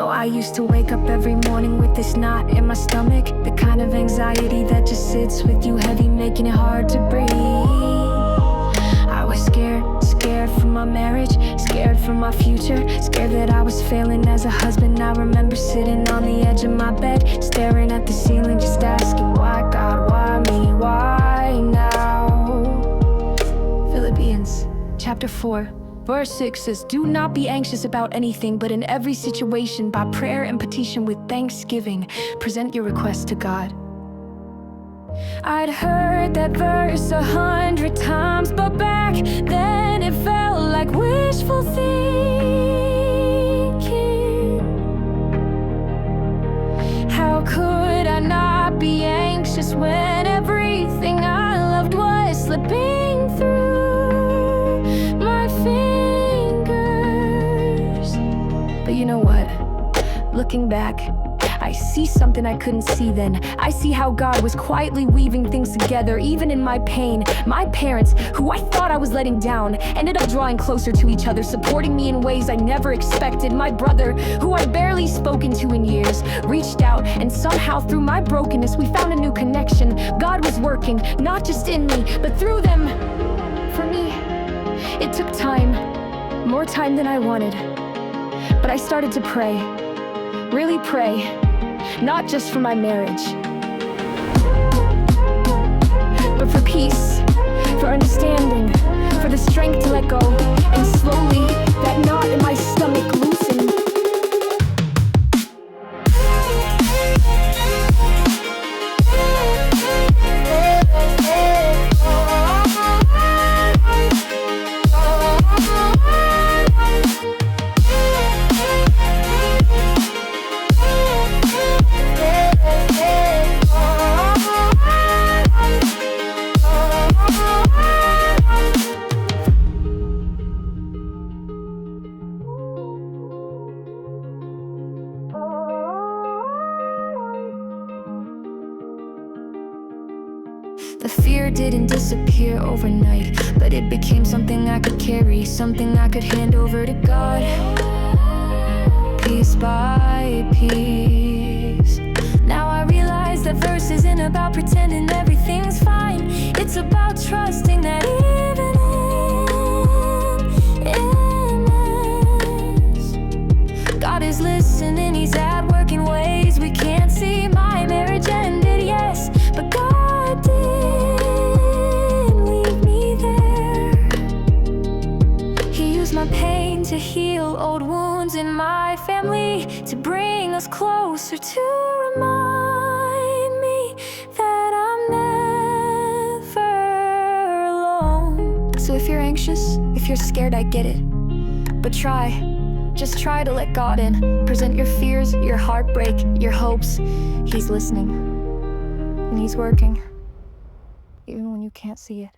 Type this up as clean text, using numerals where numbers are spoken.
I used to wake up every morning with this knot in my stomach, the kind of anxiety that just sits with you heavy, making it hard to breathe. I was scared for my marriage, scared for my future, scared that I was failing as a husband. I remember sitting on the edge of my bed, staring at the ceiling, just asking, why God, why me, why now? Philippians chapter 4 verse 6 says, "Do not be anxious about anything, but in every situation, by prayer and petition with thanksgiving, present your requests to God." I'd heard that verse 100 times, but back then it felt like wishful thinking. How could I not be anxious when everything I loved was slipping through my fingers? But you know what? Looking back, I see something I couldn't see then. I see how God was quietly weaving things together, even in my pain. My parents, who I thought I was letting down, ended up drawing closer to each other, supporting me in ways I never expected. My brother, who I'd barely spoken to in years, reached out, and somehow through my brokenness, we found a new connection. God was working, not just in me, but through them, for me. It took time, more time than I wanted. But I started to pray, really pray. Not just for my marriage, but for peace, for understanding, for the strength to let go. And slowly, that knot in my stomach loosened. The fear didn't disappear overnight, but it became something I could carry, something I could hand over to God, piece by piece. Now I realize that verse isn't about pretending everything's fine. It's about trusting that even in mess, God is listening, He's at work in ways we can't see. My marriage ended, yes, but God did. My pain to heal old wounds in my family, to bring us closer, to remind me that I'm never alone. So if you're anxious, if you're scared, I get it. But just try to let God in. Present your fears, your heartbreak, your hopes. He's listening, and He's working, even when you can't see it.